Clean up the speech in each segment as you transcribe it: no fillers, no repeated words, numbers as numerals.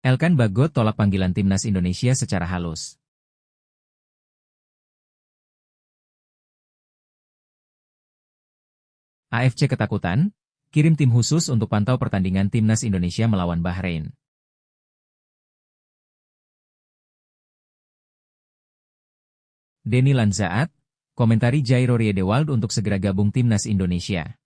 Elkan Bagot tolak panggilan timnas Indonesia secara halus. AFC ketakutan, kirim tim khusus untuk pantau pertandingan timnas Indonesia melawan Bahrain. Denny Lanzaat, komentari Jairo Riedewald untuk segera gabung timnas Indonesia.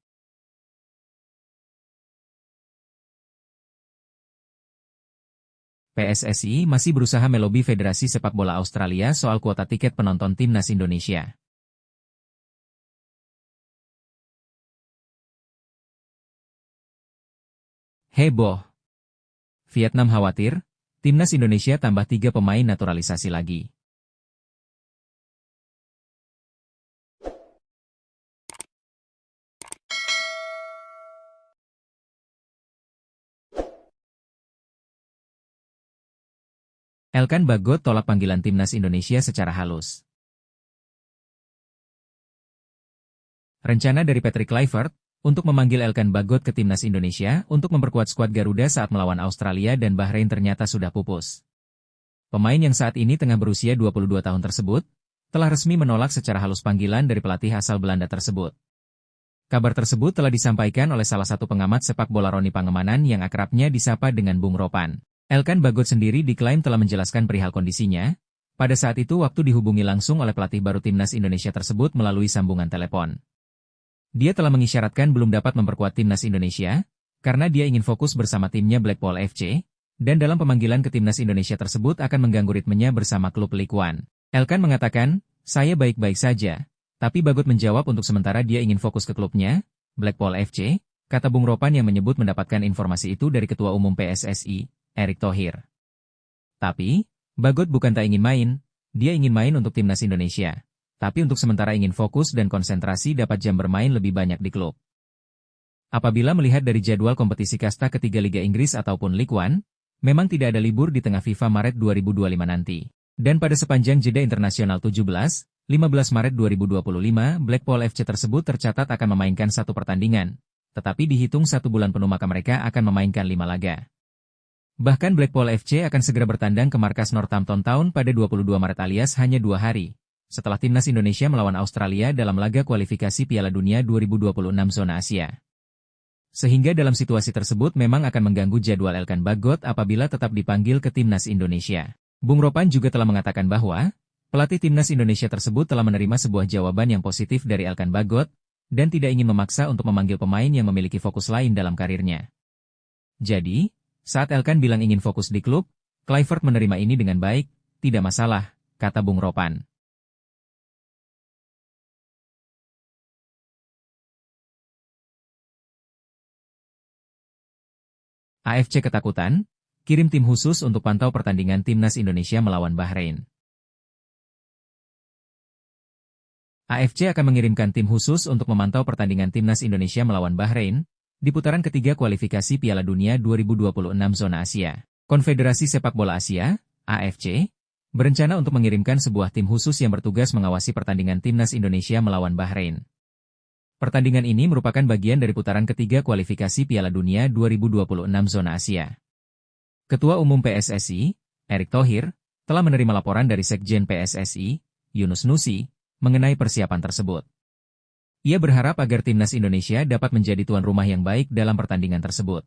PSSI masih berusaha melobi Federasi Sepak Bola Australia soal kuota tiket penonton timnas Indonesia. Heboh. Vietnam khawatir, timnas Indonesia tambah 3 pemain naturalisasi lagi. Elkan Bagot tolak panggilan timnas Indonesia secara halus. Rencana dari Patrick Kluivert untuk memanggil Elkan Bagot ke timnas Indonesia untuk memperkuat skuad Garuda saat melawan Australia dan Bahrain ternyata sudah pupus. Pemain yang saat ini tengah berusia 22 tahun tersebut telah resmi menolak secara halus panggilan dari pelatih asal Belanda tersebut. Kabar tersebut telah disampaikan oleh salah satu pengamat sepak bola Roni Pangemanan yang akrabnya disapa dengan Bung Ropan. Elkan Bagot sendiri diklaim telah menjelaskan perihal kondisinya, pada saat itu waktu dihubungi langsung oleh pelatih baru timnas Indonesia tersebut melalui sambungan telepon. Dia telah mengisyaratkan belum dapat memperkuat timnas Indonesia, karena dia ingin fokus bersama timnya Blackpool FC, dan dalam pemanggilan ke timnas Indonesia tersebut akan mengganggu ritmenya bersama klub Ligue 1. Elkan mengatakan, saya baik-baik saja, tapi Bagot menjawab untuk sementara dia ingin fokus ke klubnya, Blackpool FC, kata Bung Ropan yang menyebut mendapatkan informasi itu dari Ketua Umum PSSI, Erick Thohir. Tapi, Bagot bukan tak ingin main, dia ingin main untuk timnas Indonesia. Tapi untuk sementara ingin fokus dan konsentrasi dapat jam bermain lebih banyak di klub. Apabila melihat dari jadwal kompetisi kasta ketiga Liga Inggris ataupun Ligue 1, memang tidak ada libur di tengah FIFA Maret 2025 nanti. Dan pada sepanjang jeda internasional 17-15 Maret 2025, Blackpool FC tersebut tercatat akan memainkan 1 pertandingan, tetapi dihitung 1 bulan penuh maka mereka akan memainkan 5 laga. Bahkan Blackpool FC akan segera bertandang ke markas Northampton Town pada 22 Maret alias hanya 2 hari, setelah timnas Indonesia melawan Australia dalam laga kualifikasi Piala Dunia 2026 zona Asia. Sehingga dalam situasi tersebut memang akan mengganggu jadwal Elkan Bagot apabila tetap dipanggil ke timnas Indonesia. Bung Ropan juga telah mengatakan bahwa, pelatih timnas Indonesia tersebut telah menerima sebuah jawaban yang positif dari Elkan Bagot, dan tidak ingin memaksa untuk memanggil pemain yang memiliki fokus lain dalam karirnya. Jadi, saat Elkan bilang ingin fokus di klub, Kluivert menerima ini dengan baik, tidak masalah, kata Bung Ropan. AFC ketakutan, kirim tim khusus untuk pantau pertandingan timnas Indonesia melawan Bahrain. AFC akan mengirimkan tim khusus untuk memantau pertandingan timnas Indonesia melawan Bahrain, di putaran ketiga kualifikasi Piala Dunia 2026 zona Asia. Konfederasi Sepak Bola Asia, AFC, berencana untuk mengirimkan sebuah tim khusus yang bertugas mengawasi pertandingan timnas Indonesia melawan Bahrain. Pertandingan ini merupakan bagian dari putaran ketiga kualifikasi Piala Dunia 2026 zona Asia. Ketua Umum PSSI, Erick Thohir, telah menerima laporan dari Sekjen PSSI, Yunus Nusi, mengenai persiapan tersebut. Ia berharap agar timnas Indonesia dapat menjadi tuan rumah yang baik dalam pertandingan tersebut.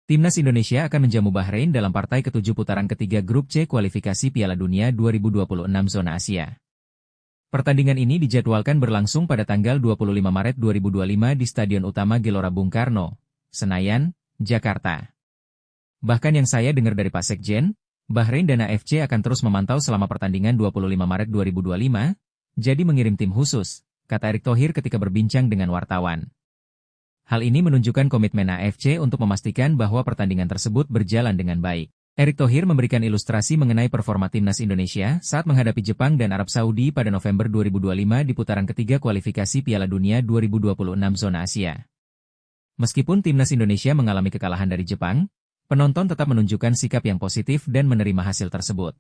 Timnas Indonesia akan menjamu Bahrain dalam partai ke-7 putaran ketiga Grup C kualifikasi Piala Dunia 2026 zona Asia. Pertandingan ini dijadwalkan berlangsung pada tanggal 25 Maret 2025 di Stadion Utama Gelora Bung Karno, Senayan, Jakarta. Bahkan yang saya dengar dari Pak Sekjen, Bahrain dan AFC akan terus memantau selama pertandingan 25 Maret 2025, jadi mengirim tim khusus, kata Erick Thohir ketika berbincang dengan wartawan. Hal ini menunjukkan komitmen AFC untuk memastikan bahwa pertandingan tersebut berjalan dengan baik. Erick Thohir memberikan ilustrasi mengenai performa timnas Indonesia saat menghadapi Jepang dan Arab Saudi pada November 2025 di putaran ketiga kualifikasi Piala Dunia 2026 zona Asia. Meskipun timnas Indonesia mengalami kekalahan dari Jepang, penonton tetap menunjukkan sikap yang positif dan menerima hasil tersebut.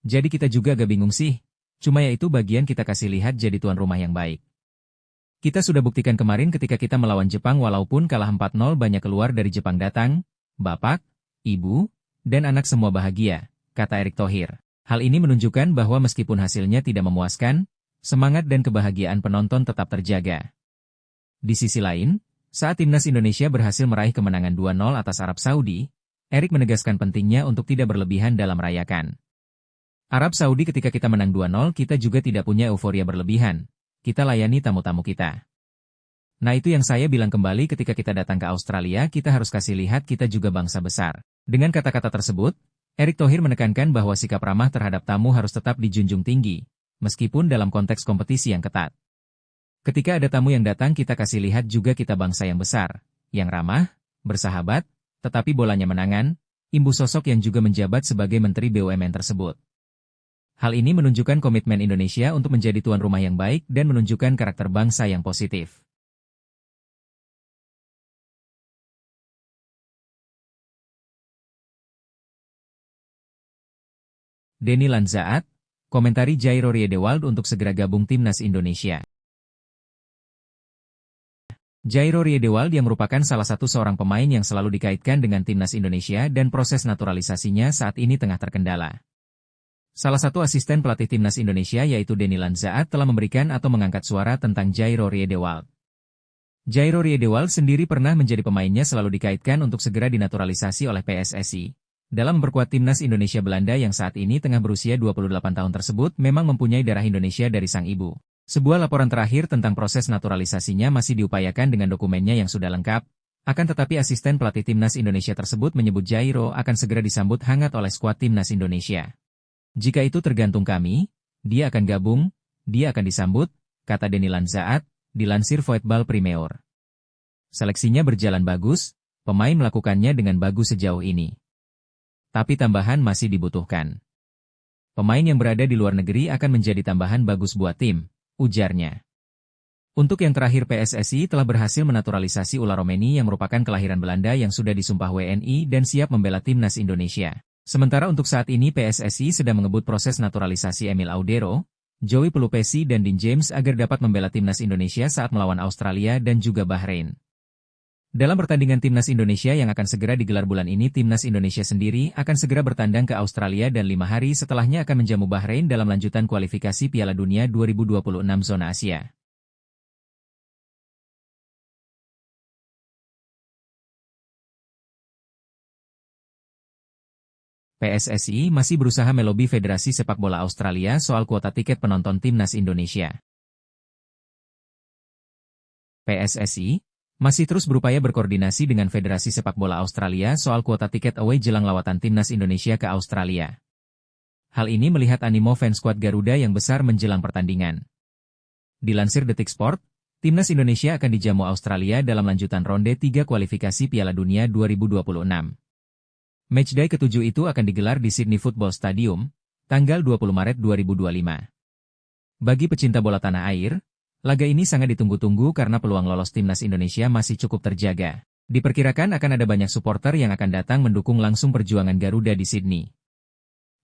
Jadi kita juga agak bingung sih, cuma ya itu bagian kita kasih lihat jadi tuan rumah yang baik. Kita sudah buktikan kemarin ketika kita melawan Jepang walaupun kalah 4-0 banyak keluar dari Jepang datang, Bapak, Ibu, dan anak semua bahagia, kata Erick Thohir. Hal ini menunjukkan bahwa meskipun hasilnya tidak memuaskan, semangat dan kebahagiaan penonton tetap terjaga. Di sisi lain, saat timnas Indonesia berhasil meraih kemenangan 2-0 atas Arab Saudi, Erick menegaskan pentingnya untuk tidak berlebihan dalam merayakan. Arab Saudi ketika kita menang 2-0 kita juga tidak punya euforia berlebihan, kita layani tamu-tamu kita. Nah itu yang saya bilang kembali ketika kita datang ke Australia kita harus kasih lihat kita juga bangsa besar. Dengan kata-kata tersebut, Erick Thohir menekankan bahwa sikap ramah terhadap tamu harus tetap dijunjung tinggi, meskipun dalam konteks kompetisi yang ketat. Ketika ada tamu yang datang kita kasih lihat juga kita bangsa yang besar, yang ramah, bersahabat, tetapi bolanya menangan, imbu sosok yang juga menjabat sebagai Menteri BUMN tersebut. Hal ini menunjukkan komitmen Indonesia untuk menjadi tuan rumah yang baik dan menunjukkan karakter bangsa yang positif. Denny Lanzaat, komentari Jairo Riedewald untuk segera gabung timnas Indonesia. Jairo Riedewald yang merupakan salah satu seorang pemain yang selalu dikaitkan dengan timnas Indonesia dan proses naturalisasinya saat ini tengah terkendala. Salah satu asisten pelatih timnas Indonesia yaitu Denny Lanzaat telah memberikan atau mengangkat suara tentang Jairo Riedewald. Jairo Riedewald sendiri pernah menjadi pemainnya selalu dikaitkan untuk segera dinaturalisasi oleh PSSI. Dalam memperkuat timnas Indonesia Belanda yang saat ini tengah berusia 28 tahun tersebut memang mempunyai darah Indonesia dari sang ibu. Sebuah laporan terakhir tentang proses naturalisasinya masih diupayakan dengan dokumennya yang sudah lengkap, akan tetapi asisten pelatih timnas Indonesia tersebut menyebut Jairo akan segera disambut hangat oleh skuad timnas Indonesia. Jika itu tergantung kami, dia akan gabung, dia akan disambut, kata Denny Lanzaat, dilansir Voetbal Primeur. Seleksinya berjalan bagus, pemain melakukannya dengan bagus sejauh ini. Tapi tambahan masih dibutuhkan. Pemain yang berada di luar negeri akan menjadi tambahan bagus buat tim, ujarnya. Untuk yang terakhir PSSI telah berhasil menaturalisasi Ula Romeni yang merupakan kelahiran Belanda yang sudah disumpah WNI dan siap membela timnas Indonesia. Sementara untuk saat ini PSSI sedang mengebut proses naturalisasi Emil Audero, Joey Pelupesi dan Dean James agar dapat membela timnas Indonesia saat melawan Australia dan juga Bahrain. Dalam pertandingan timnas Indonesia yang akan segera digelar bulan ini, timnas Indonesia sendiri akan segera bertandang ke Australia dan 5 hari setelahnya akan menjamu Bahrain dalam lanjutan kualifikasi Piala Dunia 2026 zona Asia. PSSI masih berusaha melobi Federasi Sepak Bola Australia soal kuota tiket penonton timnas Indonesia. PSSI masih terus berupaya berkoordinasi dengan Federasi Sepak Bola Australia soal kuota tiket away jelang lawatan timnas Indonesia ke Australia. Hal ini melihat animo fans skuad Garuda yang besar menjelang pertandingan. Dilansir Detik Sport, timnas Indonesia akan dijamu Australia dalam lanjutan ronde 3 kualifikasi Piala Dunia 2026. Matchday ke-7 itu akan digelar di Sydney Football Stadium, tanggal 20 Maret 2025. Bagi pecinta bola tanah air, laga ini sangat ditunggu-tunggu karena peluang lolos timnas Indonesia masih cukup terjaga. Diperkirakan akan ada banyak supporter yang akan datang mendukung langsung perjuangan Garuda di Sydney.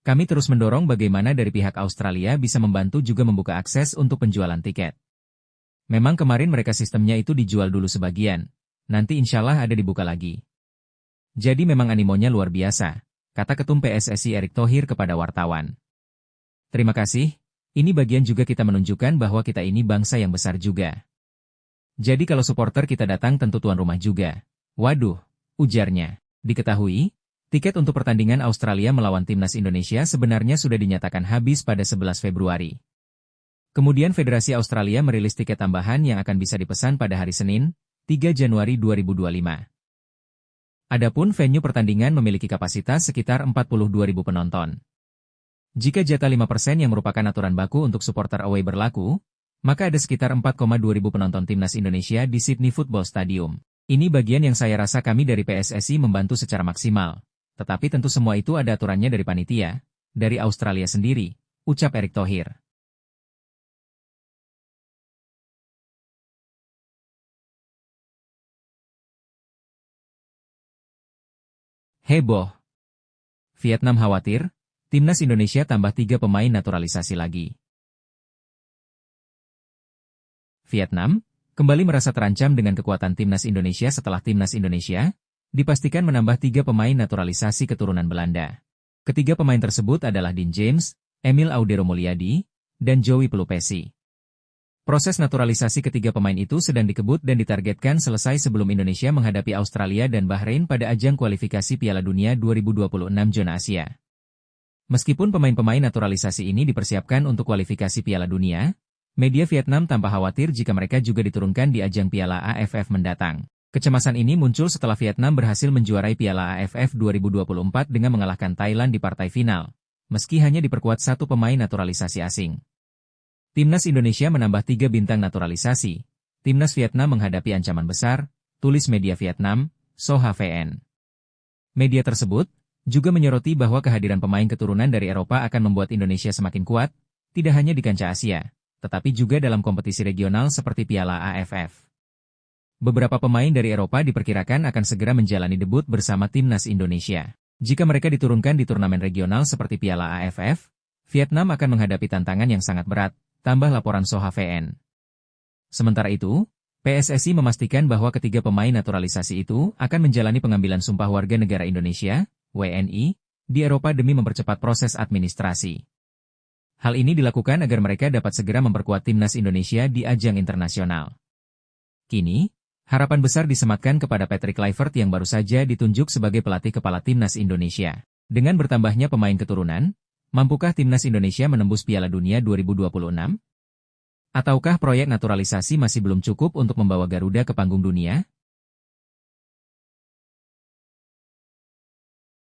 Kami terus mendorong bagaimana dari pihak Australia bisa membantu juga membuka akses untuk penjualan tiket. Memang kemarin mereka sistemnya itu dijual dulu sebagian, nanti insyaallah ada dibuka lagi. Jadi memang animonya luar biasa, kata Ketum PSSI Erick Thohir kepada wartawan. Terima kasih. Ini bagian juga kita menunjukkan bahwa kita ini bangsa yang besar juga. Jadi kalau supporter kita datang tentu tuan rumah juga. Waduh, ujarnya. Diketahui, tiket untuk pertandingan Australia melawan timnas Indonesia sebenarnya sudah dinyatakan habis pada 11 Februari. Kemudian Federasi Australia merilis tiket tambahan yang akan bisa dipesan pada hari Senin, 3 Januari 2025. Adapun venue pertandingan memiliki kapasitas sekitar 42.000 penonton. Jika jatah 5% yang merupakan aturan baku untuk supporter away berlaku, maka ada sekitar 4,2 ribu penonton timnas Indonesia di Sydney Football Stadium. Ini bagian yang saya rasa kami dari PSSI membantu secara maksimal. Tetapi tentu semua itu ada aturannya dari panitia, dari Australia sendiri, ucap Erick Thohir. Heboh. Vietnam khawatir, timnas Indonesia tambah 3 pemain naturalisasi lagi. Vietnam kembali merasa terancam dengan kekuatan timnas Indonesia setelah timnas Indonesia dipastikan menambah 3 pemain naturalisasi keturunan Belanda. Ketiga pemain tersebut adalah Dean James, Emil Audero Mulyadi, dan Joey Pelupesi. Proses naturalisasi ketiga pemain itu sedang dikebut dan ditargetkan selesai sebelum Indonesia menghadapi Australia dan Bahrain pada ajang kualifikasi Piala Dunia 2026 zona Asia. Meskipun pemain-pemain naturalisasi ini dipersiapkan untuk kualifikasi Piala Dunia, media Vietnam tanpa khawatir jika mereka juga diturunkan di ajang Piala AFF mendatang. Kecemasan ini muncul setelah Vietnam berhasil menjuarai Piala AFF 2024 dengan mengalahkan Thailand di partai final, meski hanya diperkuat satu pemain naturalisasi asing. Timnas Indonesia menambah 3 bintang naturalisasi. Timnas Vietnam menghadapi ancaman besar, tulis media Vietnam, Soha VN. Media tersebut juga menyoroti bahwa kehadiran pemain keturunan dari Eropa akan membuat Indonesia semakin kuat, tidak hanya di kancah Asia, tetapi juga dalam kompetisi regional seperti Piala AFF. Beberapa pemain dari Eropa diperkirakan akan segera menjalani debut bersama timnas Indonesia. Jika mereka diturunkan di turnamen regional seperti Piala AFF, Vietnam akan menghadapi tantangan yang sangat berat, tambah laporan Soha VN. Sementara itu, PSSI memastikan bahwa ketiga pemain naturalisasi itu akan menjalani pengambilan sumpah warga negara Indonesia, WNI, di Eropa demi mempercepat proses administrasi. Hal ini dilakukan agar mereka dapat segera memperkuat timnas Indonesia di ajang internasional. Kini, harapan besar disematkan kepada Patrick Kluivert yang baru saja ditunjuk sebagai pelatih kepala timnas Indonesia. Dengan bertambahnya pemain keturunan, mampukah timnas Indonesia menembus Piala Dunia 2026? Ataukah proyek naturalisasi masih belum cukup untuk membawa Garuda ke panggung dunia?